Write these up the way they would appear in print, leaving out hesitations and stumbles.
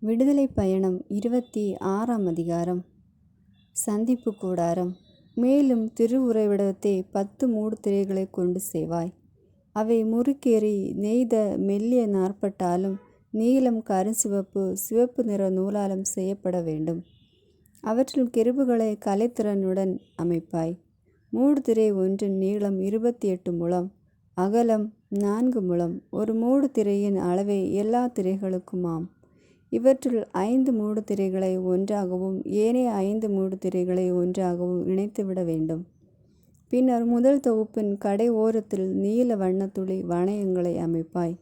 விடுதலை பயணம் 26ஆம் அதிகாரம். சந்திப்பு கூடாரம். மேலும் திருவுறைவிடத்தை 10 மூடு திரைகளை கொண்டு செய்வாய். அவை முறுக்கேறி நெய்த மெல்லிய நாற்பட்டாலும் நீலம் கருஞ்சிவப்பு சிவப்பு நிற நூலாலும் செய்யப்பட வேண்டும். அவற்றில் கெருபுகளை கலைத்திறனுடன் அமைப்பாய். மூடு திரை ஒன்றின் நீளம் 28 முழம், அகலம் 4 முழம். ஒரு மூடு திரையின் அளவே எல்லா திரைகளுக்குமாம். இவற்றுள் 5 மூடு திரைகளை ஒன்றாகவும் ஏனைய 5 மூடு திரைகளை ஒன்றாகவும் இணைத்துவிட வேண்டும். பின்னர் முதல் தொகுப்பின் கடை ஓரத்தில் நீல வண்ணத்துளி வளையங்களை அமைப்பாய்.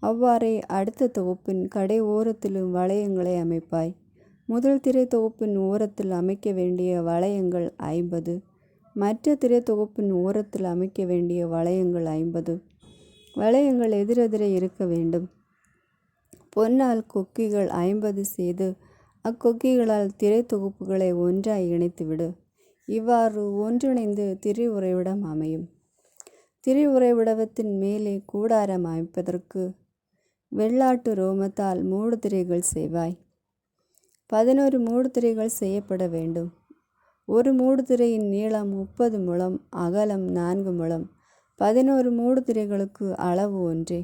அவ்வாறே அடுத்த தொகுப்பின் கடை ஓரத்திலும் வளையங்களை அமைப்பாய். முதல் திரை தொகுப்பின் ஓரத்தில் அமைக்க வேண்டிய வளையங்கள் 50, மற்ற திரை தொகுப்பின் ஓரத்தில் அமைக்க வேண்டிய வளையங்கள் 50. வளையங்கள் எதிரெதிரே இருக்க வேண்டும். பொன்னால் கொக்கிகள் 50 செய்து அக்கொக்கிகளால் திரை தொகுப்புகளை ஒன்றாய் இணைத்துவிடு. இவ்வாறு ஒன்றிணைந்து திரையுறைவிடம் அமையும். திரையுறைவிடத்தின் மேலே கூடாரம் அமைப்பதற்கு வெள்ளாட்டு ரோமத்தால் மூடு திரைகள் செய்வாய். 11 மூடு திரைகள் செய்யப்பட வேண்டும். ஒரு மூடு திரையின் நீளம் 30 முழம், அகலம் 4 முழம். 11 மூடு திரைகளுக்கு அளவு ஒன்றே.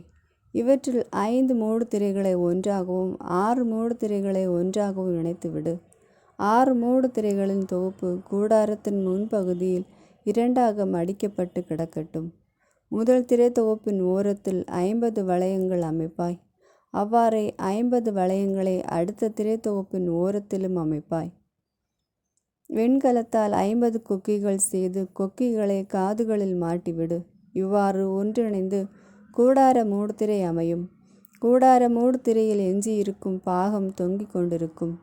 இவற்றில் 5 மூடு திரைகளை ஒன்றாகவும் 6 மூடு திரைகளை ஒன்றாகவும் இணைத்துவிடு. 6 மூடு திரைகளின் தொகுப்பு கூடாரத்தின் முன்பகுதியில் 2ஆக மடிக்கப்பட்டு கிடக்கட்டும். முதல் திரை தொகுப்பின் ஓரத்தில் 50 வளையங்கள் அமைப்பாய். அவ்வாறே 50 வளையங்களை அடுத்த திரை தொகுப்பின் ஓரத்திலும் அமைப்பாய். வெண்கலத்தால் 50 கொக்கிகள் செய்து கொக்கிகளை காதுகளில் மாட்டிவிடு. இவ்வாறு ஒன்றிணைந்து கூடார மூடுதிரை அமையும். கூடார மூடுதிரையில் எஞ்சியிருக்கும் பாகம் தொங்கிக் கொண்டிருக்கும்.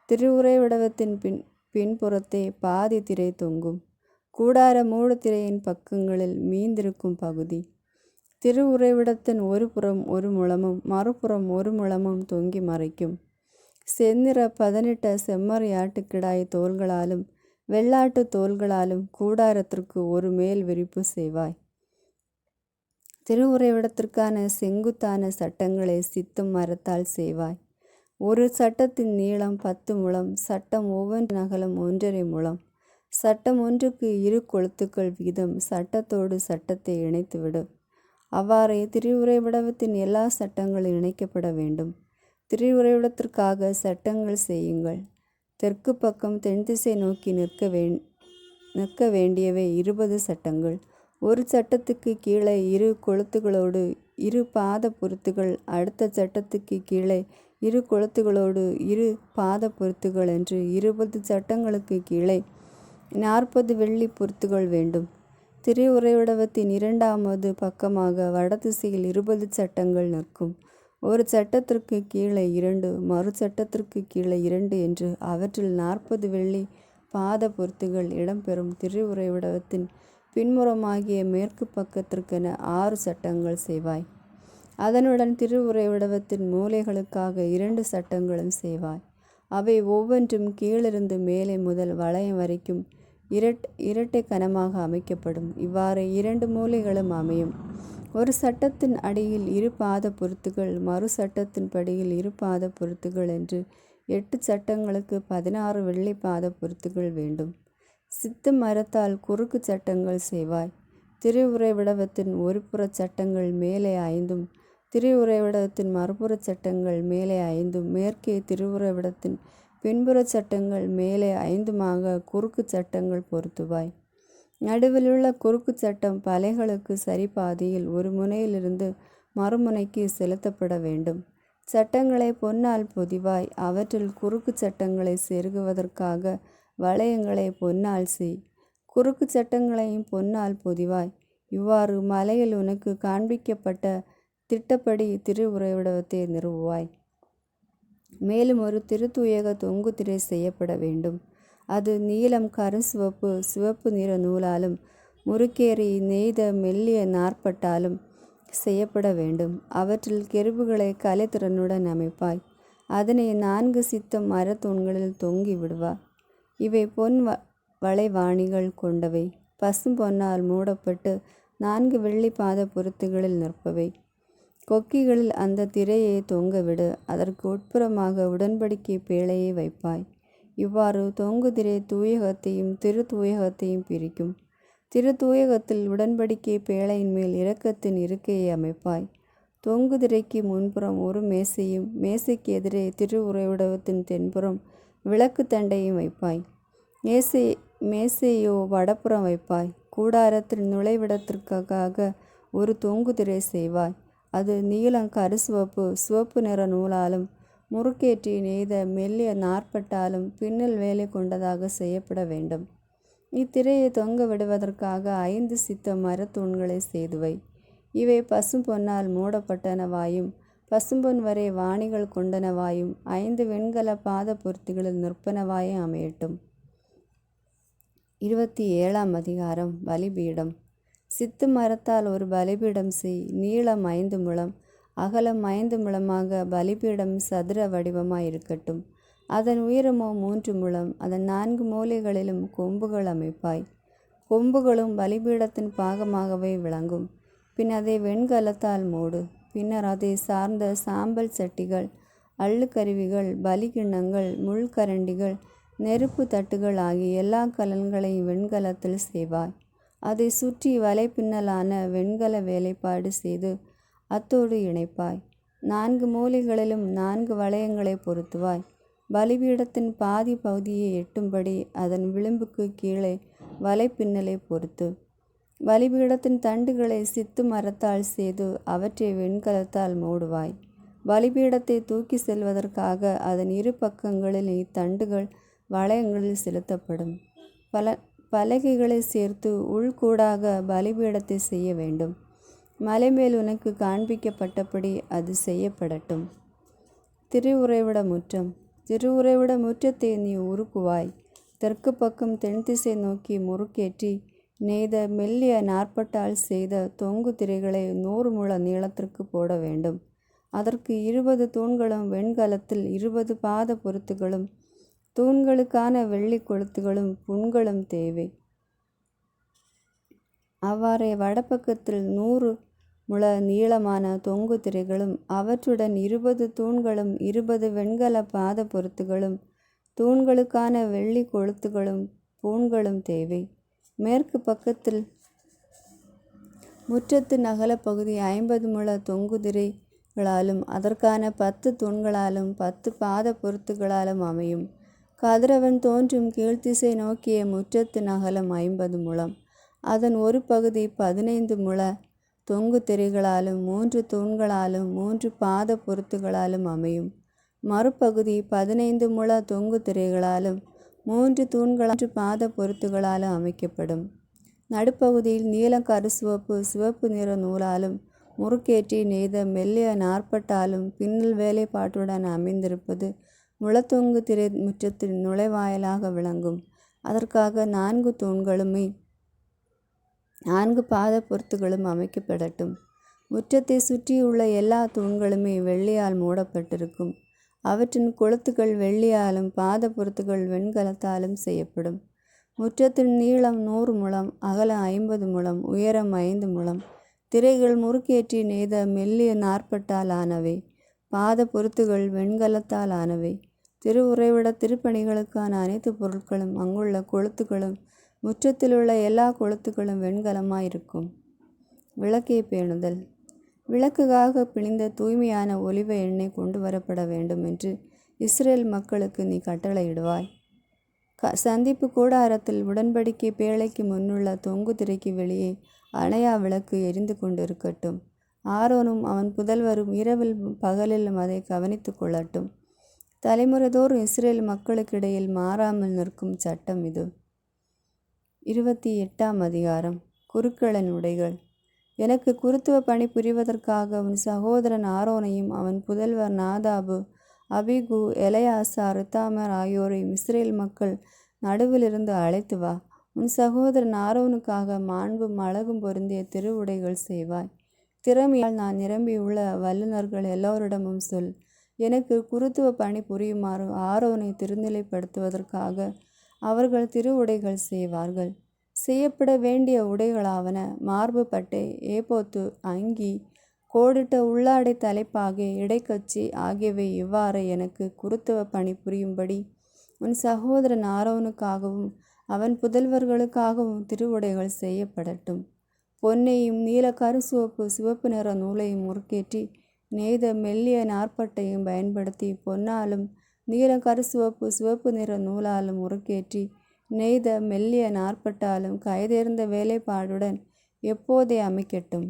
திருவுறைவிடத்தின் பின்புறத்தே பாதி திரை தொங்கும். கூடார மூடுதிரையின் பக்கங்களில் மீந்திருக்கும் பகுதி திருவுறைவிடத்தின் ஒரு புறம் 1 முழமும் மறுபுறம் 1 முழமும் தொங்கி மறைக்கும். செந்நிற 18 செம்மறியாட்டுக்கிடாய் தோள்களாலும் வெள்ளாட்டு தோள்களாலும் கூடாரத்திற்கு ஒரு மேல் விரிப்பு செய்வாய். திருவுறைவிடத்திற்கான செங்குத்தான சட்டங்களை சித்தும் மரத்தால் செய்வாய். ஒரு சட்டத்தின் நீளம் 10 முழம், சட்டம் ஒவ்வொன்றின் அகலம் 1.5 முழம். சட்டம் ஒன்றுக்கு 2 கொளுத்துக்கள் வீதம் சட்டத்தோடு சட்டத்தை இணைத்துவிடு. அவ்வாறே திருவுறைவிடத்தின் எல்லா சட்டங்களும் இணைக்கப்பட வேண்டும். திருவுறைவிடத்திற்காக சட்டங்கள் செய்யுங்கள். தெற்கு பக்கம் தென்திசை நோக்கி நிற்க வேண்டியவை 20 சட்டங்கள். ஒரு சட்டத்துக்கு கீழே 2 கொளுத்துகளோடு 2 பாத பொருத்துகள், அடுத்த சட்டத்துக்கு கீழே 2 கொளுத்துகளோடு 2 பாத பொருத்துகள் என்று 20 சட்டங்களுக்கு கீழே 40 வெள்ளி பொருத்துகள் வேண்டும். திருவுறைவிடத்தின் 2ஆவது பக்கமாக வடதிசையில் 20 சட்டங்கள் நிற்கும். ஒரு சட்டத்திற்கு கீழே 2, மறு சட்டத்திற்கு கீழே 2 என்று அவற்றில் 40 வெள்ளி பாத பொருத்துகள் இடம்பெறும். திருவுறைவிடத்தின் பின்புறமாகிய மேற்கு பக்கத்திற்கென 6 சட்டங்கள் செய்வாய். அதனுடன் திருவுறைவிடத்தின் மூலைகளுக்காக 2 சட்டங்களும் செய்வாய். அவை ஒவ்வொன்றும் கீழிருந்து மேலே முதல் வளையம் வரைக்கும் இரட்டை கனமாக அமைக்கப்படும். இவ்வாறு 2 மூலைகளும் அமையும். ஒரு சட்டத்தின் அடியில் 2 பாத பொருத்துகள், மறு சட்டத்தின் படியில் 2 பாத பொருத்துகள் என்று 8 சட்டங்களுக்கு 16 வெள்ளி பாத பொருத்துகள் வேண்டும். சித்து மரத்தால் குறுக்கு சட்டங்கள் செய்வாய். திருவுறைவிடத்தின் ஒரு புற சட்டங்கள் மேலே 5, திருவுறைவிடத்தின் மறுபுற சட்டங்கள் மேலே 5, மேற்கே திருவுறைவிடத்தின் பின்புற சட்டங்கள் மேலே 5மாக குறுக்கு சட்டங்கள் பொருத்துவாய். நடுவிலுள்ள குறுக்கு சட்டம் பலைகளுக்கு சரிபாதியில் ஒரு முனையிலிருந்து மறுமுனைக்கு செலுத்தப்பட வேண்டும். சட்டங்களை பொன்னால் பொதிவாய். அவற்றில் குறுக்கு சட்டங்களை செருகுவதற்காக வளையங்களை பொன்னால் செய். குறுக்கு சட்டங்களையும் பொன்னால் பொதிவாய். இவ்வாறு மலையில் உனக்கு காண்பிக்கப்பட்ட திட்டப்படி திருவுறைவிடத்தை நிறுவுவாய். மேலும் ஒரு திருத்துயக தொங்கு திரை செய்யப்பட வேண்டும். அது நீலம் கருஞ்சிவப்பு சிவப்பு நிற நூலாலும் முறுக்கேறி நெய்த மெல்லிய நாற்பட்டாலும் செய்யப்பட வேண்டும். அவற்றில் கெருபுகளை கலைத்திறனுடன் அமைப்பாய். அதனை 4 சித்தம் மரத்தூண்களில் தொங்கி விடுவாய். இவை பொன் வளைவாணிகள் கொண்டவை. பசும் பொன்னால் மூடப்பட்டு 4 வெள்ளி பாத பொருத்துகளில் நிற்பவை. கொக்கிகளில் அந்த திரையை தொங்கவிடு. அதற்கு உட்புறமாக உடன்படிக்கை பேழையை வைப்பாய். இவ்வாறு தொங்கு திரை தூயகத்தையும் திரு தூயகத்தையும் பிரிக்கும். திரு தூயகத்தில் உடன்படிக்கை பேழையின் மேல் இரக்கத்தின் இருக்கையை அமைப்பாய். தொங்கு திரைக்கு முன்புறம் ஒரு மேசையும் மேசைக்கு எதிரே திரு உறைவிடத்தின் தென்புறம் விளக்கு தண்டையும் வைப்பாய். மேசையோ வடப்புறம் வைப்பாய். கூடாரத்தில் நுழைவிடத்திற்காக ஒரு தொங்கு திரை செய்வாய். அது நீலம் கருசிவப்பு சிவப்பு நிற நூலாலும் முறுக்கேற்றி நெய்த மெல்லிய நாற்பட்டாலும் பின்னல் வேலை கொண்டதாக செய்யப்பட வேண்டும். இத்திரையை தொங்க விடுவதற்காக 5 சித்த மரத்தூண்களை செய்துவை. இவை பசும் பொன்னால் மூடப்பட்டனவாயும் பசும்பொன் வரை வாணிகள் கொண்டனவாயும் 5 வெண்கல பாத பொருத்திகளில் நிற்பனவாயும் அமையட்டும். 27ஆம் அதிகாரம். பலிபீடம். சித்து மரத்தால் ஒரு பலிபீடம் செய். நீளம் 5 முழம் அகலம் 5 முழமாக பலிபீடம் சதுர வடிவமாயிருக்கட்டும். அதன் உயரமோ 3 முழம். அதன் 4 மூலைகளிலும் கொம்புகள் அமைப்பாய். கொம்புகளும் பலிபீடத்தின் பாகமாகவே விளங்கும். பின் அதை வெண்கலத்தால் மூடு. பின்னர் அதை சார்ந்த சாம்பல் சட்டிகள், அள்ளுக்கருவிகள், பலிகிண்ணங்கள், முள்கரண்டிகள், நெருப்பு தட்டுகள் ஆகிய எல்லா கலன்களையும் வெண்கலத்தில் செய்வாய். அதை சுற்றி வலைப்பின்னலான வெண்கல வேலைப்பாடு செய்து அத்தோடு இணைப்பாய். 4 மூலைகளிலும் 4 வளையங்களை பொருத்துவாய். பலிபீடத்தின் பாதி பகுதியை எட்டும்படி அதன் விளிம்புக்கு கீழே வலைப்பின்னலை பொருத்து. பலிபீடத்தின் தண்டுகளை சித்து மரத்தால் செய்து அவற்றை வெண்கலத்தால் மூடுவாய். பலிபீடத்தை தூக்கி செல்வதற்காக அதன் இரு பக்கங்களில் இத்தண்டுகள் வளையங்களில் செலுத்தப்படும். பலகைகளை சேர்த்து உள்கூடாக பலிபீடத்தை செய்ய வேண்டும். மலைமேல் உனக்கு காண்பிக்கப்பட்டபடி அது செய்யப்படட்டும். திருவுறைவிட முற்றம். திருவுறைவிட முற்றத்தை நீ உருக்குவாய். தெற்கு பக்கம் தென்திசை நோக்கி முறுக்கேற்றி நெய்த மெல்லிய நாற்பட்டால் செய்த தொங்கு திரைகளை 100 முழ நீளத்திற்கு போட வேண்டும். அதற்கு 20 தூண்களும் வெண்கலத்தில் 20 பாத பொருத்துகளும் தூண்களுக்கான வெள்ளி கொளுத்துகளும் புண்களும் தேவை. அவ்வாறே வடபக்கத்தில் 100 முழ நீளமான தொங்கு திரைகளும் அவற்றுடன் 20 தூண்களும் 20 வெண்கல பாத பொருத்துகளும் தூண்களுக்கான வெள்ளி கொளுத்துகளும் பூண்களும் தேவை. மேற்கு பக்கத்தில் முற்றத்து நகல பகுதி 50 முழ தொங்கு திரைகளாலும் அதற்கான 10 தூண்களாலும் 10 பாத பொருத்துகளாலும் அமையும். கதிரவன் தோன்றும் கீழ்த்திசை நோக்கிய முற்றத்து நகலம் 50 முழம். அதன் ஒரு பகுதி 15 முழ தொங்கு திரைகளாலும் 3 தூண்களாலும் 3 பாத பொருத்துகளாலும் அமையும். மறுபகுதி 15 முழ தொங்கு திரைகளாலும் 3 தூண்களாலும் பாத பொருத்துகளாலும் அமைக்கப்படும். நடுப்பகுதியில் நீலம் கருசிவப்பு சிவப்பு நிற நூலாலும் முறுக்கேற்றி நெய்த மெல்லிய நாற்பட்டாலும் பின்னல் வேலைப்பாட்டுடன் அமைந்திருப்பது முளத்தொங்கு திரை முற்றத்தின் நுழைவாயிலாக விளங்கும். அதற்காக 4 தூண்களுமே 4 பாத பொருத்துகளும் அமைக்கப்படட்டும். முற்றத்தை சுற்றியுள்ள எல்லா தூண்களுமே வெள்ளியால் மூடப்பட்டிருக்கும். அவற்றின் கொளுத்துகள் வெள்ளியாலும் பாத பொருத்துகள் வெண்கலத்தாலும் செய்யப்படும். முற்றத்தின் நீளம் 100 முழம் அகலம் 50 முழம் உயரம் 5 முழம். திரைகள் முறுக்கேற்றி நெய்த மெல்லிய நாற்பட்டால் ஆனவை. பாத பொருத்துகள் வெண்கலத்தால் ஆனவை. திருவுறைவிட திருப்பணிகளுக்கான அனைத்து பொருட்களும் அங்குள்ள கொளுத்துகளும் முற்றத்திலுள்ள எல்லா கொளுத்துகளும் வெண்கலமாயிருக்கும். விளக்கை பேணுதல். விளக்குக்காக பிழிந்த தூய்மையான ஒலிவ எண்ணெய் கொண்டு வரப்பட வேண்டும் என்று இஸ்ரேல் மக்களுக்கு நீ கட்டளையிடுவாய். சந்திப்பு கூடாரத்தில் உடன்படிக்கை பேழைக்கு முன்னுள்ள தொங்கு திரைக்கு வெளியே அணையா விளக்கு எரிந்து கொண்டிருக்கட்டும். ஆரோனும் அவன் புதல்வரும் இரவில் பகலிலும் அதை கவனித்து கொள்ளட்டும். தலைமுறைதோறும் இஸ்ரேல் மக்களுக்கிடையில் மாறாமல் நிற்கும் சட்டம் இது. 28ஆம் அதிகாரம். குருக்களின் உடைகள். எனக்கு குருத்துவ பணி புரிவதற்காக உன் சகோதரன் ஆரோனையும் அவன் புதல்வர் நாதாபு அபிகு எலையாசார் இத்தாமர் ஆகியோரையும் இஸ்ரேல் மக்கள் நடுவிலிருந்து அழைத்து வா. உன் சகோதரன் ஆரோனுக்காக மாண்பும் அழகும் பொருந்திய திரு உடைகள் செய்வாய். திறமையால் நான் நிரம்பியுள்ள வல்லுநர்கள் எல்லோரிடமும் சொல். எனக்கு குருத்துவ பணி புரியுமாறு ஆரோனை திருநிலைப்படுத்துவதற்காக அவர்கள் திரு உடைகள் செய்வார்கள். செய்யப்பட வேண்டிய உடைகளாவன: மார்பு பட்டை, ஏபோத்து, அங்கி, கோடிட்ட உள்ளாடை தலைப்பாகை இடைக்கச்சி ஆகியவை இவ்வாறு எனக்கு குருத்துவ பணி புரியும்படி உன் சகோதரன் ஆரோனுக்காகவும் அவன் புதல்வர்களுக்காகவும் திருவுடைகள் செய்யப்படட்டும். பொன்னையும் நீல கருசிவப்பு சிவப்பு நிற நூலையும் முறுக்கேற்றி நெய்த மெல்லிய நாற்பட்டையும் பயன்படுத்தி பொன்னாலும் நீல கருசிவப்பு சிவப்பு நிற நூலாலும் முறுக்கேற்றி நெய்த மெல்லிய நாற்பட்டாலும் கைதேர்ந்த வேலைப்பாடுடன் எப்போதே அமைக்கட்டும்.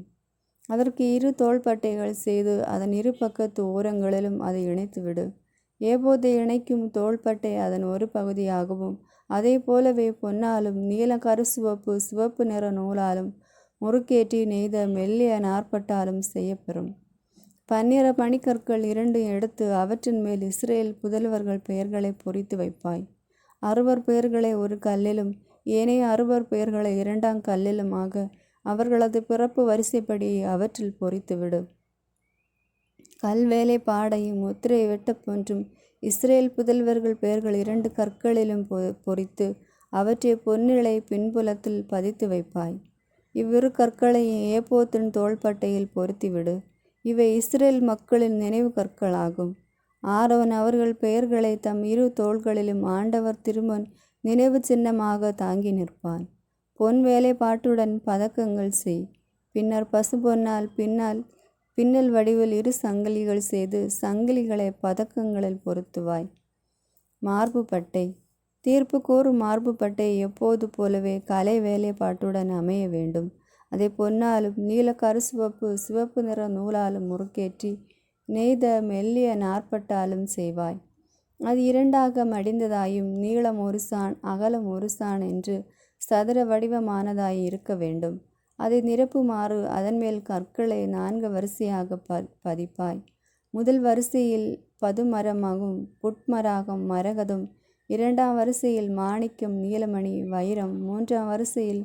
அதற்கு 2 தோள்பட்டைகள் செய்து அதன் 2 பக்கத்து ஓரங்களிலும் அதை இணைத்துவிடு. ஏபோதை இணைக்கும் தோள்பட்டை அதன் ஒரு பகுதியாகவும் அதே போலவே பொன்னாலும் நீல கருசிவப்பு சிவப்பு நிற நூலாலும் முறுக்கேற்றி நெய்த மெல்லிய நாற்பட்டாலும் செய்யப்பெறும். 12 பனிக்கற்கள் 2 எடுத்து அவற்றின் மேல் இஸ்ரேல் புதல்வர்கள் பெயர்களை பொறித்து வைப்பாய். 60 பெயர்களை ஒரு கல்லிலும் ஏனைய 60 பெயர்களை 2ஆம் கல்லிலுமாக அவர்களது பிறப்பு வரிசைப்படி அவற்றில் பொறித்துவிடு. கல்வேலை பாடையும் முத்திரை வெட்ட போன்றும் இஸ்ரேல் புதல்வர்கள் பெயர்கள் 2 கற்களிலும் பொறித்து அவற்றை பொன்னிலை பின்புலத்தில் பதித்து வைப்பாய். இவ்விரு கற்களையும் ஏபோத்தின் தோள்பட்டையில் பொருத்திவிடு. இவை இஸ்ரேல் மக்களின் நினைவு கற்களாகும். ஆரோன் அவர்கள் பெயர்களை தம் 2 தோள்களிலும் ஆண்டவர் திருமுன் நினைவு சின்னமாக தாங்கி நிற்பான். பொன் வேலைப்பாட்டுடன் பதக்கங்கள் செய். பின்னர் பசுபொன்னால் பின்னல் வடிவில் 2 சங்கிலிகள் செய்து சங்கிலிகளை பதக்கங்களில் பொருத்துவாய். மார்பு பட்டை. தீர்ப்பு கூறும் மார்பு பட்டை எப்போது போலவே கலை வேலைப்பாட்டுடன் அமைய வேண்டும். அதை பொன்னாலும் நீல கருசிவப்பு சிவப்பு நிற நூலாலும் முறுக்கேற்றி நெய்த மெல்லிய நாற்பட்டாலும் செய்வாய். அது 2ஆக மடிந்ததாயும் நீளம் 1 சாண் அகலம் 1 சாண் என்று சதுர வடிவமானதாய் இருக்க வேண்டும். அதை நிரப்புமாறு அதன் மேல் கற்களை 4 வரிசையாக பதிப்பாய். முதல் வரிசையில் பதுமரமாகும் புட்மராகம் மரகதம், 2ஆம் வரிசையில் மாணிக்கம் நீலமணி வைரம், 3ஆம் வரிசையில்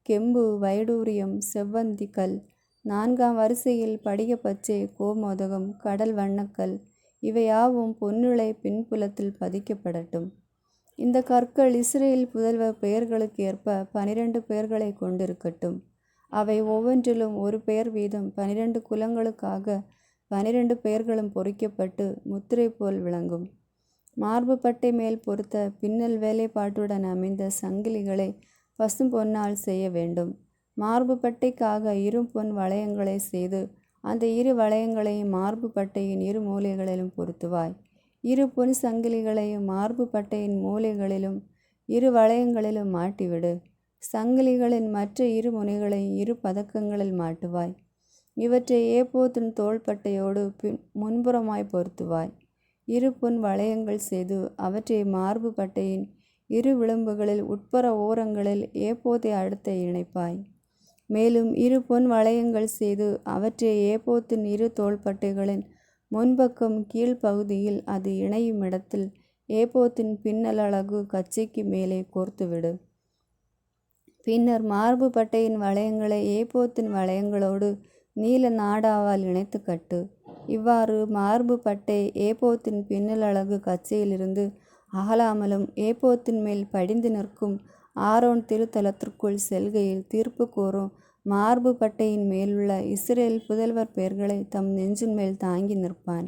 கெம்பு வைடூரியம் செவ்வந்தி கல், 4ஆம் வரிசையில் படிகப்பச்சை கோமோதகம் கடல் வண்ணக்கல். இவையாவும் பொன்னுளை பின்புலத்தில் பதிக்கப்படட்டும். இந்த கற்கள் இஸ்ரேல் புதல்வர் பெயர்களுக்கு ஏற்ப 12 பெயர்களை கொண்டிருக்கட்டும். அவை ஒவ்வொன்றிலும் 1 பெயர் வீதம் 12 குலங்களுக்காக 12 பெயர்களும் பொறிக்கப்பட்டு முத்திரை போல் விளங்கும். மார்பு பட்டை மேல் பொருத்த பின்னல் வேலைப்பாட்டுடன் அமைந்த சங்கிலிகளை பசும்பொன்னால் செய்ய வேண்டும். மார்பு பட்டைக்காக 2 பொன் வளையங்களை செய்து அந்த 2 வளையங்களையும் மார்பு பட்டையின் 2 மூலைகளிலும் பொருத்துவாய். 2 பொன் சங்கிலிகளையும் மார்பு பட்டையின் மூலைகளிலும் 2 வளையங்களிலும் மாட்டிவிடு. சங்கிலிகளின் மற்ற 2 முனைகளையும் 2 பதக்கங்களில் மாட்டுவாய். இவற்றை ஏபோத்தின் தோள்பட்டையோடு முன்புறமாய் பொருத்துவாய். 2 பொன் வளையங்கள் செய்து அவற்றை மார்பு பட்டையின் 2 விளிம்புகளில் உட்புற ஓரங்களில் ஏபோத்தை அடுத்த இணைப்பாய். மேலும் 2 பொன் வளையங்கள் செய்து அவற்றை ஏபோத்தின் 2 தோள்பட்டைகளின் முன்பக்கம் கீழ்ப்பகுதியில் அது இணையும் இடத்தில் ஏபோத்தின் பின்னலழகு கச்சைக்கு மேலே கோர்த்துவிடு. பின்னர் மார்பு பட்டையின் வளையங்களை ஏபோத்தின் வளையங்களோடு நீல நாடாவால் இணைத்து கட்டு. இவ்வாறு மார்பு பட்டை ஏபோத்தின் பின்னலழகு கச்சையிலிருந்து அகலாமலும் ஏபோத்தின் மேல் படிந்து நிற்கும் ஆரோன் திருத்தலத்திற்குள் செல்கையில் தீர்ப்பு கூறும் மார்பு பட்டையின் மேலுள்ள இஸ்ரேல் புதல்வர் பெயர்களை தம் நெஞ்சின் மேல் தாங்கி நிற்பான்.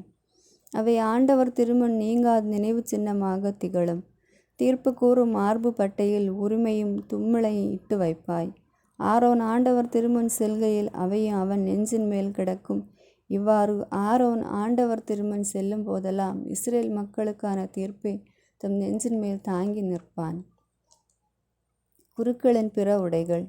அவை ஆண்டவர் திருமுன் நீங்காத நினைவு சின்னமாக திகழும். தீர்ப்பு கூறும் மார்பு பட்டையில் உரிமையும் தும்மிளையும் இட்டு வைப்பாய். ஆரோன் ஆண்டவர் திருமுன் செல்கையில் அவையும் அவன் நெஞ்சின் மேல் கிடக்கும். இவ்வாறு ஆரோன் ஆண்டவர் திருமுன் செல்லும் போதெல்லாம் இஸ்ரேல் மக்களுக்கான தீர்ப்பை தம் நெஞ்சின் மேல் தாங்கி நிற்பான். குருக்களின் பிற உடைகள்.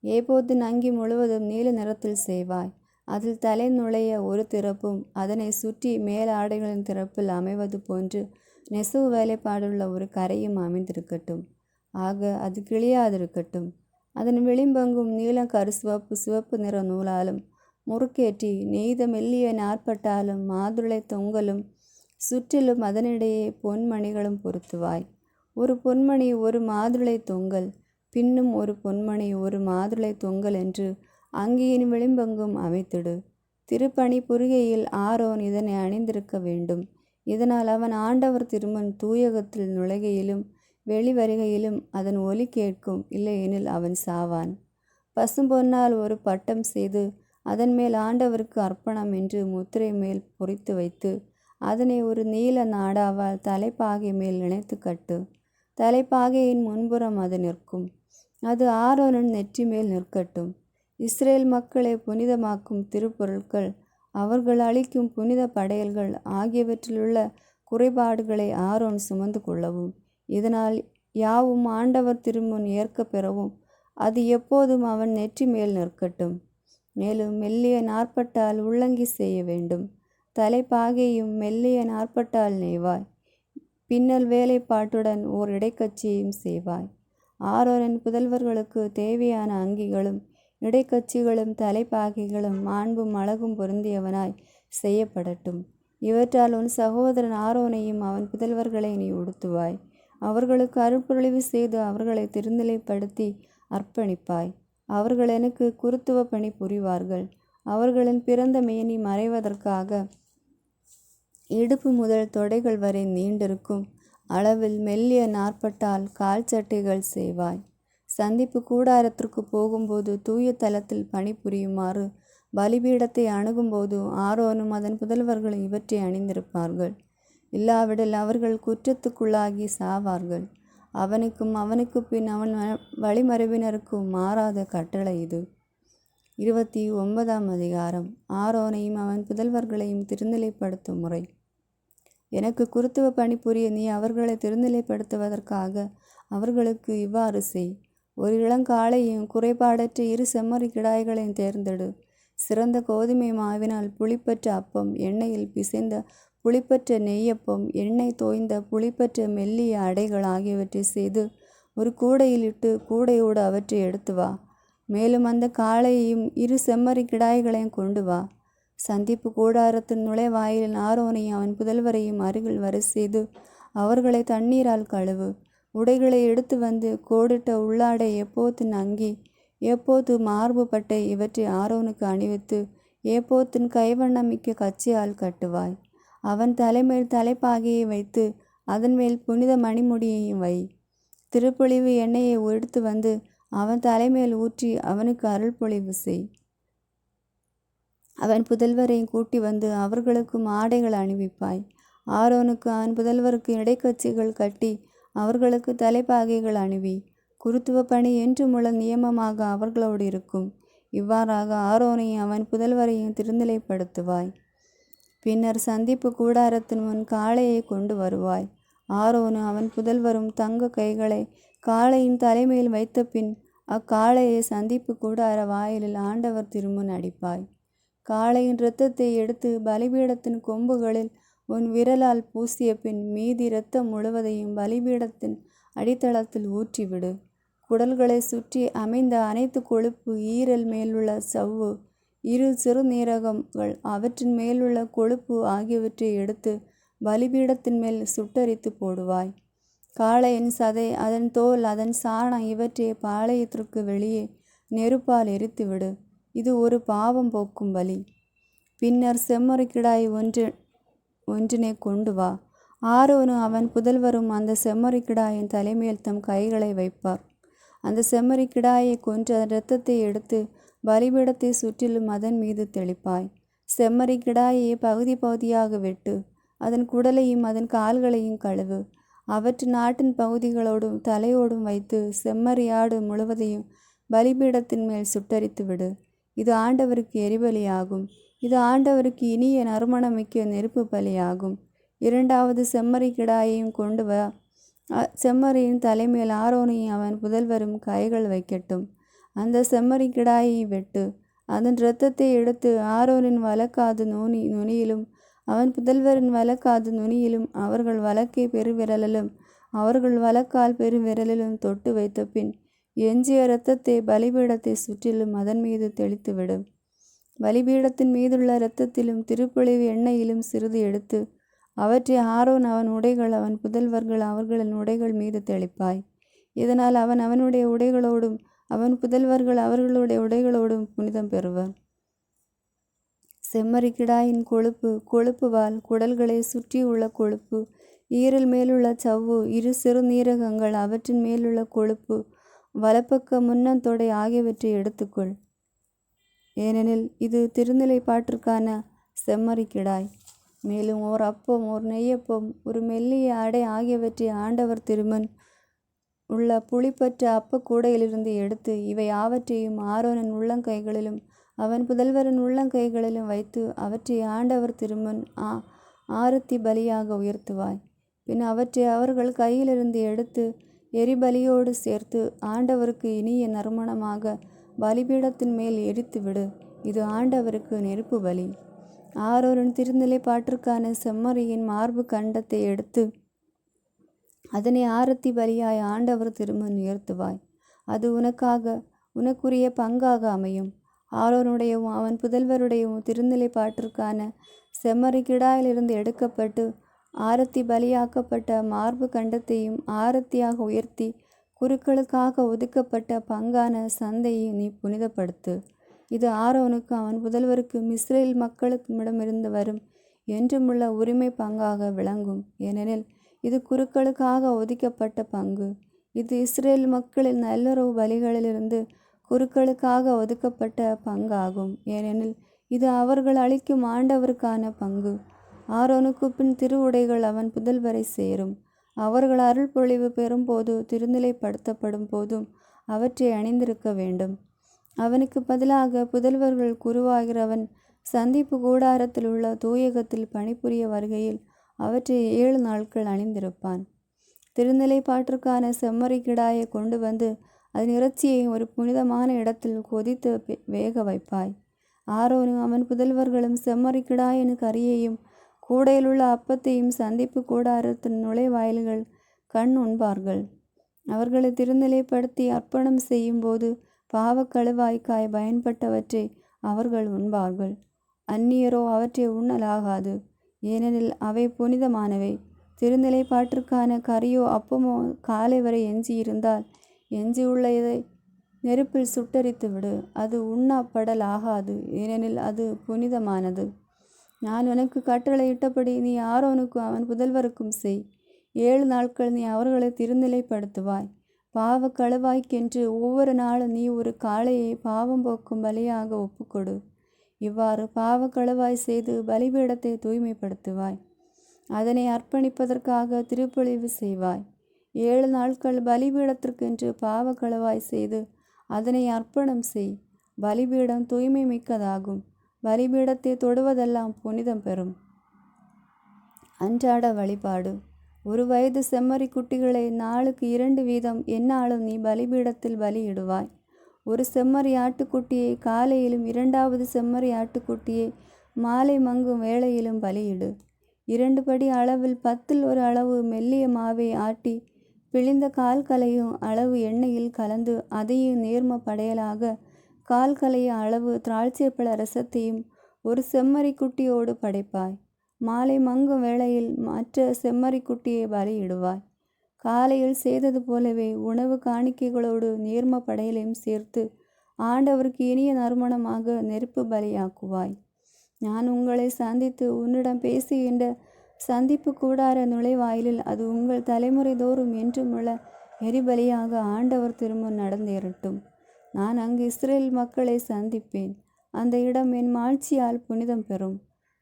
ஏபோத்தின் அங்கி முழுவதும் நீல நிறத்தில் செய்வாய். அதில் தலை நுழைய 1 திறப்பும் அதனை சுற்றி மேலாடைகளின் திறப்பில் அமைவது போன்று நெசவு வேலைப்பாடுள்ள 1 கரையும் அமைந்திருக்கட்டும். ஆக அது கிழியாதிருக்கட்டும். அதன் விளிம்பெங்கும் நீல கருசிவப்பு சிவப்பு நிற நூலாலும் முறுக்கேற்றி நெய்த மெல்லிய நாற்பட்டாலும் மாதுளை தொங்கலும் சுற்றிலும் அதனிடையே பொன்மணிகளும் பொருத்துவாய். 1 பொன்மணி 1 மாதுளை தொங்கல், பின்னும் 1 பொன்மணி 1 மாதுளை தொங்கல் என்று அங்கியின் விளிம்பெங்கும் அமைத்திடு. திருப்பணி புரிகையில் ஆரோன் இதனை அணிந்திருக்க வேண்டும். இதனால் அவன் ஆண்டவர் திருமுன் தூயகத்தில் நுழைகையிலும் வெளிவருகையிலும் அதன் ஒலி கேட்கும். இல்லையெனில் அவன் சாவான். பசும்பொன்னால் 1 பட்டம் செய்து அதன் மேல் ஆண்டவருக்கு அர்ப்பணம் என்று முத்திரை மேல் பொறித்து வைத்து அதனை ஒரு நீல நாடாவால் தலைப்பாகை மேல் இணைத்து கட்டு. தலைப்பாகையின் முன்புறம் அது நிற்கும். அது ஆரோனின் நெற்றி மேல் நிற்கட்டும். இஸ்ரேல் மக்களை புனிதமாக்கும் திருப்பொருட்கள், அவர்கள் அளிக்கும் புனித படையல்கள் ஆகியவற்றிலுள்ள குறைபாடுகளை ஆரோன் சுமந்து கொள்ளவும், இதனால் யாவும் ஆண்டவர் திருமுன் ஏற்க பெறவும் அது எப்போதும் அவன் நெற்றி மேல் நிற்கட்டும். மேலும் மெல்லிய நாற்பட்டால் உள்ளங்கி செய்ய வேண்டும். தலைப்பாகையும் மெல்லிய நாற்பட்டால் நெய்வாய். பின்னல் வேலைப்பாட்டுடன் ஓர் இடைக்கச்சியையும் செய்வாய். ஆரோனின் புதல்வர்களுக்கு தேவையான அங்கிகளும் இடைக்கச்சிகளும் தலைப்பாகைகளும் மாண்பும் அழகும் பொருந்தியவனாய் செய்யப்படட்டும். இவற்றால் உன் சகோதரன் ஆரோனையும் அவன் புதல்வர்களை நீ உடுத்துவாய். அவர்களுக்கு அருள்பொழிவு செய்து அவர்களை திருநிலைப்படுத்தி அர்ப்பணிப்பாய். அவர்கள் எனக்கு குருத்துவ பணி புரிவார்கள். அவர்களின் பிறந்த மேனி மறைவதற்காக இடுப்பு முதல் தொடைகள் வரை நீண்டிருக்கும் அளவில் மெல்லிய நாற்பட்டால் கால் சட்டைகள் செய்வாய். சந்திப்பு கூடாரத்திற்கு போகும்போது தூய தலத்தில் பணிபுரியுமாறு பலிபீடத்தை அணுகும்போது ஆரோனும் அதன் புதல்வர்களும் இவற்றை அணிந்திருப்பார்கள். இல்லாவிடில் அவர்கள் குற்றத்துக்குள்ளாகி சாவார்கள். அவனுக்கு பின் அவன் வழிமரபினருக்கும் மாறாத கட்டளை இது. 29ஆம் அதிகாரம். ஆரோனையும் அவன் புதல்வர்களையும் திருநிலைப்படுத்தும் முறை. எனக்கு குருத்துவ பணி புரிய நீ அவர்களை திருநிலைப்படுத்துவதற்காக அவர்களுக்கு இவ்வாறு செய். ஒரு இளங்காளையும் குறைபாடற்ற 2 செம்மறி கிடாய்களையும் தேர்ந்தெடு. சிறந்த கோதுமை மாவினால் புளிப்பற்ற அப்பம், எண்ணெயில் பிசைந்த புளிப்பற்ற நெய்யப்பம், எண்ணெய் தோய்ந்த புளிப்பற்ற மெல்லிய அடைகள் ஆகியவற்றை செய்து ஒரு கூடையில் இட்டு கூடையோடு அவற்றை எடுத்து வா. மேலும் அந்த காளையையும் 2 செம்மறி கிடாய்களையும் கொண்டு வா. சந்திப்பு கூடாரத்தின் நுழைவாயிலில் ஆரோனையும் அவன் புதல்வரையும் அருகில் வர செய்து அவர்களை தண்ணீரால் கழுவு. உடைகளை எடுத்து வந்து கோடிட்ட உள்ளாடை, எப்போத்தின் அங்கி, எப்போத்து மார்பு பட்டை இவற்றை ஆரோனுக்கு அணிவித்து ஏப்போத்தின் கைவண்ணமிக்க கச்சியால் கட்டுவாய். அவன் தலைமேல் தலைப்பாகையை வைத்து அதன் மேல் புனித மணிமுடியையும் வை. திருப்பொழிவு எண்ணெயை எடுத்து வந்து அவன் தலைமேல் ஊற்றி அவனுக்கு அருள் பொழிவு செய். அவன் புதல்வரையும் கூட்டி வந்து அவர்களுக்கும் ஆடைகள் அணிவிப்பாய். ஆரோனுக்கு அவன் புதல்வருக்கு இடைக்கச்சிகள் கட்டி அவர்களுக்கு தலைப்பாகைகள் அணிவி. குருத்துவ பணி என்று முதல் நியமமாக அவர்களோடு இருக்கும். இவ்வாறாக ஆரோனையும் அவன் புதல்வரையும் திருநிலைப்படுத்துவாய். பின்னர் சந்திப்பு கூடாரத்தின் முன் காளையை கொண்டு வருவாய். ஆரோனும் அவன் புதல்வரும் தங்க கைகளை காளையின் தலைமையில் வைத்த பின் அக்காளையை சந்திப்பு கூடார வாயிலில் ஆண்டவர் திருமுன் அடிப்பாய். காளையின் இரத்தத்தை எடுத்து பலிபீடத்தின் கொம்புகளில் உன் விரலால் பூசிய பின் மீதி இரத்தம் முழுவதையும் பலிபீடத்தின் அடித்தளத்தில் ஊற்றிவிடு. குடல்களை சுற்றி அமைந்த அனைத்து கொழுப்பு, ஈரல் மேலுள்ள சவ்வு, 2 சிறுநீரகங்கள், அவற்றின் மேலுள்ள கொழுப்பு ஆகியவற்றை எடுத்து பலிபீடத்தின் மேல் சுட்டரித்து போடுவாய். காளையின் சதை, அதன் தோல், அதன் சாணம் இவற்றை பாளையத்திற்கு வெளியே நெருப்பால் எரித்துவிடு. இது ஒரு பாவம் போக்கும் பலி. பின்னர் செம்மறி கிடாய் ஒன்றினை கொண்டு வா. ஆரோனும் அவன் புதல்வரும் அந்த செம்மறி கிடாயின் தலைமையில் தம் கைகளை வைப்பார். அந்த செம்மறி கிடாயை கொன்று அதன் இரத்தத்தை எடுத்து பலிபீடத்தை சுற்றிலும் அதன் மீது தெளிப்பாய். செம்மறி கிடாயை பகுதி பகுதியாக வெட்டு. அதன் குடலையும் அதன் கால்களையும் கழுவு. அவற்றின் ஆட்டின் பகுதிகளோடும் தலையோடும் வைத்து செம்மறியாடு முழுவதையும் பலிபீடத்தின் மேல் சுட்டரித்து விடு. இது ஆண்டவருக்கு எரிபலியாகும். இது ஆண்டவருக்கு இனிய நறுமணமிக்க நெருப்பு பலியாகும். 2வது செம்மறி கிடாயையும் கொண்டு வா. செம்மறியின் தலைமேல் ஆரோனையும் அவன் புதல்வரும் கைகள் வைக்கட்டும். அந்த செம்மறி கிடாயை வெட்டு. அதன் இரத்தத்தை எடுத்து ஆரோனின் வலக்காது நுனியிலும் அவன் புதல்வரின் வலக்காது நுனியிலும் அவர்கள் வலக்கை பெருவிரலிலும் அவர்கள் வலக்கால் பெருவிரலிலும் தொட்டு வைத்த பின் எஞ்சிய இரத்தத்தை பலிபீடத்தை சுற்றிலும் அதன் மீது தெளித்துவிடு. பலிபீடத்தின் மீதுள்ள இரத்தத்திலும் திருப்பொழிவு எண்ணெயிலும் சிறிது எடுத்து அவற்றை ஆரோன், அவன் உடைகள், அவன் புதல்வர்கள் அவர்களின் உடைகள் மீது தெளிப்பாய். இதனால் அவன் அவனுடைய உடைகளோடும் அவன் புதல்வர்கள் அவர்களுடைய உடைகளோடும் புனிதம் பெறுவர். செம்மறி கிடாயின் கொழுப்பு வால், குடல்களை சுற்றியுள்ள கொழுப்பு, ஈரல் மேலுள்ள சவ்வு, 2 சிறுநீரகங்கள், அவற்றின் மேலுள்ள கொழுப்பு, வலப்பக்க முன்னந்தொடை ஆகியவற்றை எடுத்துக்கொள். ஏனெனில் இது திருநிலைப்பாட்டிற்கான செம்மறிக்கிடாய். மேலும் ஓர் அப்பம், ஓர் நெய்யப்பம், ஒரு மெல்லிய அடை ஆகியவற்றை ஆண்டவர் திருமுன் உள்ள புளிப்பற்ற அப்பக்கூடையிலிருந்து எடுத்து இவை யாவற்றையும் ஆரோனின் உள்ளங்கைகளிலும் அவன் புதல்வரின் உள்ளங்கைகளிலும் வைத்து அவற்றை ஆண்டவர் திருமுன் ஆரத்தி பலியாக உயர்த்துவாய். பின் அவற்றை அவர்கள் கையிலிருந்து எடுத்து எரிபலியோடு சேர்த்து ஆண்டவருக்கு இனிய நறுமணமாக பலிபீடத்தின் மேல் எரித்துவிடு. இது ஆண்டவருக்கு நெருப்பு பலி. ஆரோரின் திருநிலைப்பாட்டிற்கான செம்மறியின் மார்பு கண்டத்தை எடுத்து அதனை ஆரத்தி பலியாய் ஆண்டவர் திருமுன் உயர்த்துவாய். அது உனக்குரிய பங்காக அமையும். ஆரோனுடையவும் அவன் புதல்வருடையவும் திருநிலைப்பாட்டிற்கான செம்மறிக்கிடாயிலிருந்து எடுக்கப்பட்டு ஆரத்தி பலியாக்கப்பட்ட மார்பு கண்டத்தையும் ஆரத்தியாக உயர்த்தி குருக்களுக்காக ஒதுக்கப்பட்ட பங்கான சந்தையை நீ புனிதப்படுத்து. இது ஆரோனுக்கு அவன் புதல்வருக்கும் இஸ்ரேல் மக்களுக்குமிடமிருந்து வரும் என்றுமுள்ள உரிமை பங்காக விளங்கும். ஏனெனில் இது குருக்களுக்காக ஒதுக்கப்பட்ட பங்கு. இது இஸ்ரேல் மக்களின் நல்லுறவு பலிகளிலிருந்து குருக்களுக்காக ஒதுக்கப்பட்ட பங்காகும். ஏனெனில் இது அவர்கள் அளிக்கும் ஆண்டவருக்கான பங்கு. ஆரோனுக்கு பின் திருவுடைகள் அவன் புதல்வரை சேரும். அவர்கள் அருள் பொழிவு பெறும்போது திருநிலைப்படுத்தப்படும் போதும் அவற்றை அணிந்திருக்க வேண்டும். அவனுக்கு பதிலாக புதல்வர்கள் குருவாகிறவன் சந்திப்பு கூடாரத்தில் உள்ள தூயகத்தில் பணிபுரிய வருகையில் அவற்றை 7 நாட்கள் அணிந்திருப்பான். திருநிலைப்பாட்டிற்கான செம்மறிக்கிடாயை கொண்டு வந்து அதன் இறைச்சியை ஒரு புனிதமான இடத்தில் கொதித்து வேக வைப்பாய். ஆரோனும் அவன் புதல்வர்களும் செம்மறிக்கிடாயின் கறியையும் கூடையிலுள்ள அப்பத்தையும் சந்திப்பு கூடாரத்தின் நுழைவாயில்கள் கண் உண்பார்கள். அவர்களை திருநிலைப்படுத்தி அர்ப்பணம் செய்யும் போது பாவக்கழுவாய்க்காய் பயன்பட்டவற்றை அவர்கள் உண்பார்கள். அந்நியரோ அவற்றை உண்ணலாகாது, ஏனெனில் அவை புனிதமானவை. திருநிலைப்பாட்டிற்கான கறியோ அப்பமோ காலை வரை எஞ்சியிருந்தால் எஞ்சியுள்ளதை நெருப்பில் சுட்டரித்து விடு. அது உண்ணப்படலாகாது, ஏனெனில் அது புனிதமானது. நான் உனக்கு கட்டளையிட்டபடி நீ ஆரோனுக்கும் அவன் புதல்வருக்கும் செய். 7 நாட்கள் நீ அவர்களை திருநிலைப்படுத்துவாய். பாவ கழுவாய்க்கென்று ஒவ்வொரு நாளும் நீ ஒரு காளையை பாவம் போக்கும் பலியாக ஒப்புக்கொடு. இவ்வாறு பாவ கழுவாய் செய்து பலிபீடத்தை தூய்மைப்படுத்துவாய். அதனை அர்ப்பணிப்பதற்காக திருப்பொழிவு செய்வாய். 7 நாட்கள் பலிபீடத்திற்கென்று பாவ கழுவாய் செய்து அதனை அர்ப்பணம் செய். பலிபீடம் தூய்மை மிக்கதாகும். பலிபீடத்தை தொடுவதெல்லாம் புனிதம் பெறும். அன்றாட வழிபாடு. 1 வயது செம்மறி குட்டிகளை நாளுக்கு 2 வீதம் எந்நாளும் நீ பலிபீடத்தில் பலியிடுவாய். 1 செம்மறி ஆட்டுக்குட்டியை காலையிலும் 2வது செம்மறி ஆட்டுக்குட்டியை மாலை மங்கும் வேளையிலும் பலியிடு. 2 படி அளவில் 10ல் 1 அளவு மெல்லிய மாவை ஆட்டி பிழிந்த கால்களையும் அளவு எண்ணெயில் கலந்து அதையும் நேர்ம படையலாக கால்களைய அளவு திராட்சைப்பழ ரசத்தையும் 1 செம்மறி குட்டியோடு படைப்பாய். மாலை மங்கும் வேளையில் மற்ற செம்மறி குட்டியை பலியிடுவாய். காலையில் செய்தது போலவே உணவு காணிக்கைகளோடு நேர்ம படையலையும் சேர்த்து ஆண்டவருக்கு இனிய நறுமணமாக நெருப்பு பலியாக்குவாய். நான் உங்களை சந்தித்து உன்னிடம் பேசுகின்ற சந்திப்பு கூடார நுழைவாயிலில் அது உங்கள் தலைமுறை தோறும் என்றுமுள்ள எரிபலியாக ஆண்டவர் திருமுன் நடந்தேறட்டும். நான் அங்கு இஸ்ரேல் மக்களை சந்திப்பேன். அந்த இடம் என் மாட்சியால் புனிதம் பெறும்.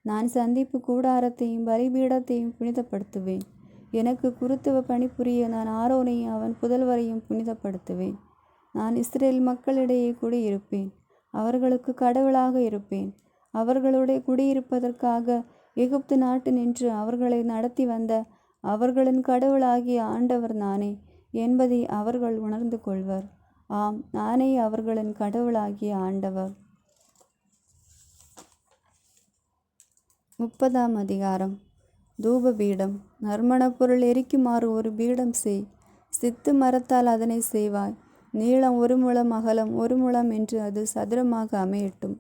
நான் சந்திப்பு கூடாரத்தையும் பலிபீடத்தையும் புனிதப்படுத்துவேன். எனக்கு குருத்துவ பணிபுரிய நான் ஆரோனையும் அவன் புதல்வரையும் புனிதப்படுத்துவேன். நான் இஸ்ரேல் மக்களிடையே குடியிருப்பேன். அவர்களுக்கு கடவுளாக இருப்பேன். அவர்களுடைய குடியிருப்பதற்காக எகிப்து நாட்டு நின்று அவர்களை நடத்தி வந்த அவர்களின் கடவுளாகிய ஆண்டவர் நானே என்பதை அவர்கள் உணர்ந்து கொள்வர். ஆம், நானே அவர்களின் கடவுளாகிய ஆண்டவர். 30ஆம் அதிகாரம். தூபபீடம். நறுமணப் பொருள் எரிக்குமாறு ஒரு பீடம் செய். சித்து மரத்தால் அதனை செய்வாய். நீளம் 1 முழம், அகலம் 1 முழம் என்று அது சதுரமாக அமையட்டும்.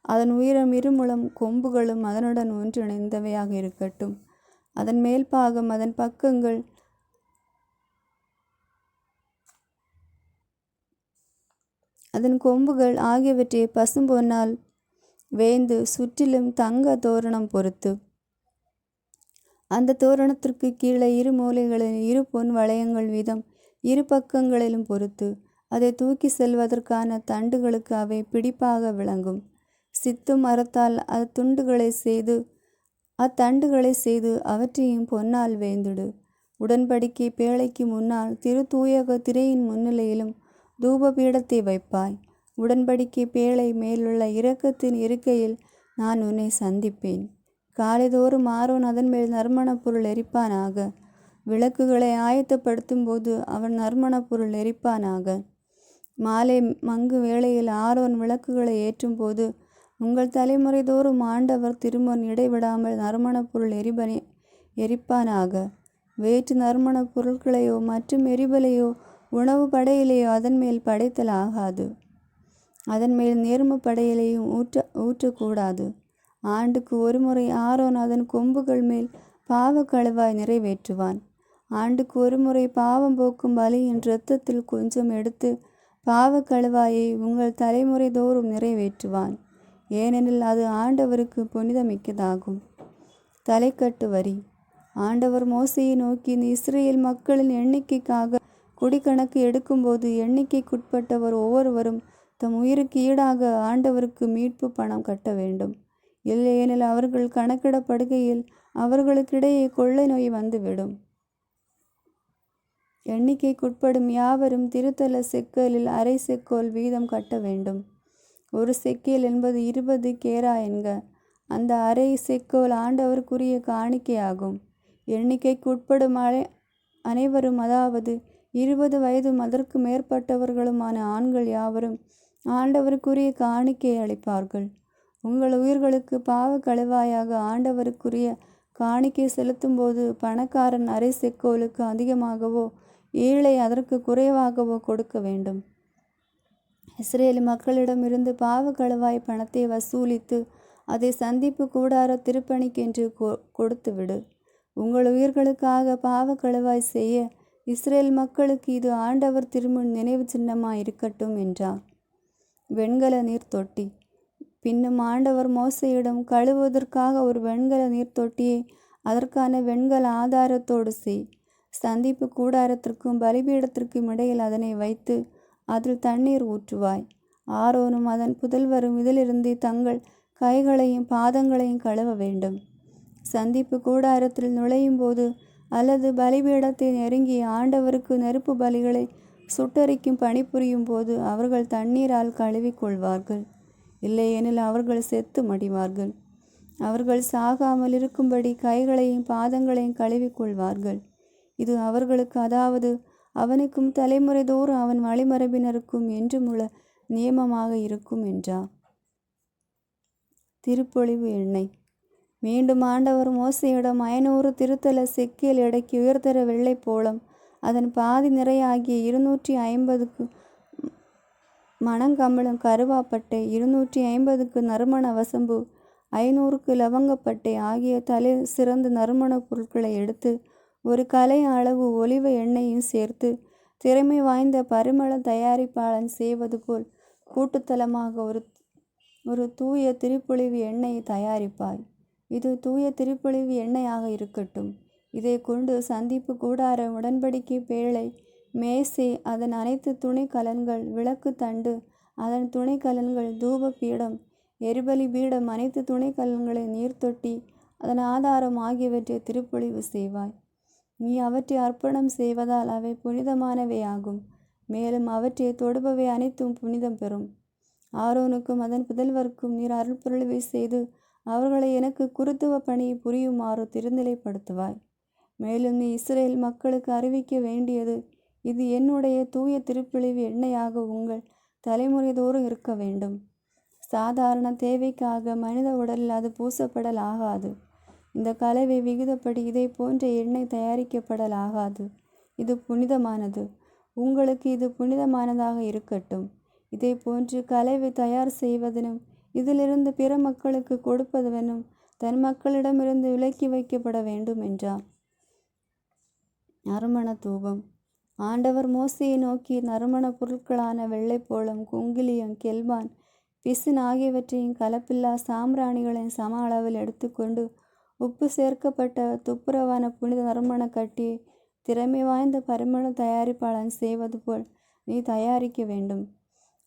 அதன் உயரம் 2 முழம். கொம்புகளும் அதனுடன் ஒன்றிணைந்தவையாக இருக்கட்டும். அதன் மேல்பாகம், அதன் பக்கங்கள், அதன் கொம்புகள் ஆகியவற்றை பசும்பொன்னால் வேய்ந்து சுற்றிலும் தங்க தோரணம் பொருத்து அந்த தோரணத்திற்கு கீழே 2 மூலைகளில் 2 பொன் வளையங்கள் வீதம் 2 பக்கங்களிலும் பொருத்து அதை தூக்கி செல்வதற்கான தண்டுகளுக்கு அவை பிடிப்பாக விளங்கும். சித்தும் மரத்தால் அத்தண்டுகளை செய்து அவற்றையும் பொன்னால் வேந்திடு. உடன்படிக்கை பேழைக்கு முன்னால் திருத்தூயக திரையின் முன்னிலையிலும் தூப பீடத்தை வைப்பாய். உடன்படிக்கை பேழை மேலுள்ள இரக்கத்தின் இருக்கையில் நான் உன்னை சந்திப்பேன். காலைதோறும் ஆரோன் அதன் மேல் நறுமணப் பொருள் எரிப்பானாக. விளக்குகளை ஆயத்தப்படுத்தும் போது அவன் நறுமணப் பொருள் எரிப்பானாக. மாலை மங்கு வேளையில் ஆரோன் விளக்குகளை ஏற்றும் போது உங்கள் தலைமுறை தோறும் ஆண்டவர் திருமுன் இடைவிடாமல் நறுமணப் பொருள் எரிப்பானாக. வேற்று நறுமணப் பொருட்களையோ மற்றும் எரிபலையோ உணவு படையிலேயோ அதன் மேல் படைத்தல் ஆகாது. அதன் மேல் நேர்ம படையிலையும் ஊற்றக்கூடாது. ஆண்டுக்கு ஒருமுறை ஆரோன் அதன் கொம்புகள் மேல் பாவ கழுவாய் நிறைவேற்றுவான். ஆண்டுக்கு ஒருமுறை பாவம் போக்கும் பலியின் இரத்தத்தில் கொஞ்சம் எடுத்து பாவ கழுவாயை உங்கள் தலைமுறை தோறும் நிறைவேற்றுவான். ஏனெனில் அது ஆண்டவருக்கு புனிதமிக்கதாகும். தலைக்கட்டு வரி. ஆண்டவர் மோசையை நோக்கி, இந்த இஸ்ரேல் மக்களின் எண்ணிக்கைக்காக குடிக்கணக்கு எடுக்கும்போது எண்ணிக்கைக்குட்பட்டவர் ஒவ்வொருவரும் தம் உயிருக்கு ஈடாக ஆண்டவருக்கு மீட்பு பணம் கட்ட வேண்டும். இல்லையெனில் அவர்கள் கணக்கிடப்படுகையில் அவர்களுக்கிடையே கொள்ளை நோய் வந்துவிடும். எண்ணிக்கைக்குட்படும் யாவரும் திருத்தல செக்கலில் அரை செக்கோல் வீதம் கட்ட வேண்டும். ஒரு செக்கேல் என்பது 20 கேரா என்க. அந்த அரை செக்கோல் ஆண்டவருக்குரிய காணிக்கையாகும். எண்ணிக்கைக்குட்படும் அனைவரும், அதாவது 20 வயதும் அதற்கு மேற்பட்டவர்களுமான ஆண்கள் யாவரும் ஆண்டவருக்குரிய காணிக்கையை அளிப்பார்கள். உங்கள் உயிர்களுக்கு பாவ கழுவாயாக ஆண்டவருக்குரிய காணிக்கை செலுத்தும் போது பணக்காரன் அரை செக்கோலுக்கு அதிகமாகவோ ஏழை அதற்கு குறைவாகவோ கொடுக்க வேண்டும். இஸ்ரேல் மக்களிடமிருந்து பாவ கழுவாய் பணத்தை வசூலித்து அதை சந்திப்பு கூடார திருப்பணிக்கென்று கொடுத்துவிடு. உங்கள் உயிர்களுக்காக பாவ கழுவாய் செய்ய இஸ்ரேல் மக்களுக்கு இது ஆண்டவர் திருமுன் நினைவு சின்னமாய் இருக்கட்டும் என்றார். வெண்கல நீர் தொட்டி. பின்னும் ஆண்டவர் மோசையிடம், கழுவுவதற்காக ஒரு வெண்கல நீர் தொட்டியை அதற்கான வெண்கல ஆதாரத்தோடு செய். சந்திப்பு கூடாரத்திற்கும் பலிபீடத்திற்கும் இடையில் அதனை வைத்து அதில் தண்ணீர் ஊற்றுவாய். ஆரோனும் அதன் புதல்வரும் இதிலிருந்து தங்கள் கைகளையும் பாதங்களையும் கழுவ வேண்டும். சந்திப்பு கூடாரத்தில் நுழையும் போது அல்லது பலிபீடத்தை நெருங்கி ஆண்டவருக்கு நெருப்பு பலிகளை சுட்டரிக்கும் பணிபுரியும் போது அவர்கள் தண்ணீரால் கழுவிக்கொள்வார்கள். இல்லையெனில் அவர்கள் செத்து மடிவார்கள். அவர்கள் சாகாமல் இருக்கும்படி கைகளையும் பாதங்களையும் கழுவிக்கொள்வார்கள். இது அவர்களுக்கு, அதாவது அவனுக்கும் தலைமுறை தோறும் அவன் வழிமரபினருக்கும் என்றுமுள்ள நியமமாக இருக்கும் என்றார். திருப்பொழிவு எண்ணெய். மீண்டும் ஆண்டவர் மோசையிடம், 500 திருத்தல செக்கேல் எடைக்கு உயர்தர வெள்ளை போளம், அதன் பாதி நிறையாகிய 250க்கு மணங்கமழும் கருவாப்பட்டை, 250க்கு நறுமண வசம்பு, 500க்கு லவங்கப்பட்டை ஆகிய தலை சிறந்த நறுமணப் பொருட்களை எடுத்து ஒரு கலை அளவு ஒலிவ எண்ணெயும் சேர்த்து திறமை வாய்ந்த பரிமள தயாரிப்பாளன் செய்வது போல் கூட்டுத்தலமாக ஒரு தூய திருப்பொழிவு எண்ணெயை தயாரிப்பாய். இது தூய திருப்பொழிவு எண்ணெயாக இருக்கட்டும். இதை கொண்டு சந்திப்பு கூடார, உடன்படிக்கை பேழை, மேசை, அதன் அனைத்து துணை கலன்கள், விளக்கு தண்டு, அதன் துணை கலன்கள், தூப பீடம், எரிபலி பீடம், அனைத்து துணை கலன்களை, நீர்த்தொட்டி, அதன் ஆதாரம் ஆகியவற்றை திருப்பொழிவு செய்வாய். நீ அவற்றை அர்ப்பணம் செய்வதால் அவை புனிதமானவையாகும். மேலும் அவற்றை தொடுபவை அனைத்தும் புனிதம் பெறும். ஆரோனுக்கும் அதன் புதல்வருக்கும் நீர் அருள்பொழிவை செய்து அவர்களை எனக்கு குருத்துவ பணியை புரியுமாறு திருநிலைப்படுத்துவாய். மேலும் நீ இஸ்ரேல் மக்களுக்கு அறிவிக்க வேண்டியது, இது என்னுடைய தூய திருப்பொழிவு எண்ணெயாக உங்கள் தலைமுறை தோறும் இருக்க வேண்டும். சாதாரண தேவைக்காக மனித உடலில் அது பூசப்படல் ஆகாது. இந்த கலவை விகிதப்படி இதை போன்ற எண்ணெய் தயாரிக்கப்படல் ஆகாது. இது புனிதமானது. உங்களுக்கு இது புனிதமானதாக இருக்கட்டும். இதை போன்று கலவை தயார் செய்வதனும் இதிலிருந்து பிற மக்களுக்கு கொடுப்பதனும் தன் மக்களிடமிருந்து விலக்கி வைக்கப்பட வேண்டும் என்றார். நறுமண தூபம். ஆண்டவர் மோசையை நோக்கி, நறுமண பொருட்களான வெள்ளைப்போளம், குங்கிலியம், கெல்பான், பிசின் ஆகியவற்றையும் கலப்பில்லா சாம்பிராணிகளையும் சம அளவில் எடுத்துக்கொண்டு உப்பு சேர்க்கப்பட்ட துப்புரவான புனித நறுமண கட்டியை திறமை வாய்ந்த பரிமள தயாரிப்பாளன் செய்வது போல் நீ தயாரிக்க வேண்டும்.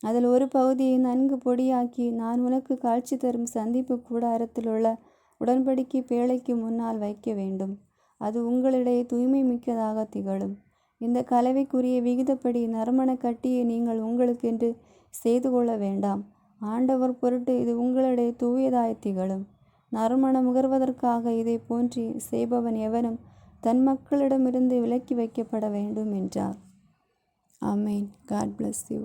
அதில் ஒரு பகுதியை நன்கு பொடியாக்கி நான் உனக்கு காட்சி தரும் சந்திப்பு கூடாரத்தில் உள்ள உடன்படிக்கை பேழைக்கு முன்னால் வைக்க வேண்டும். அது உங்களிடையே தூய்மை மிக்கதாக திகழும். இந்த கலவைக்குரிய விகிதப்படி நறுமண கட்டியை நீங்கள் உங்களுக்கென்று செய்து கொள்ள வேண்டாம். ஆண்டவர் பொருட்டு இது உங்களிடையே தூயதாய் திகழும். நறுமணம் முகர்வதற்காக இதை போன்றி செய்பவன் எவனும் தன் மக்களிடமிருந்து விலக்கி வைக்கப்பட வேண்டும் என்றார். ஆமேன். God bless you.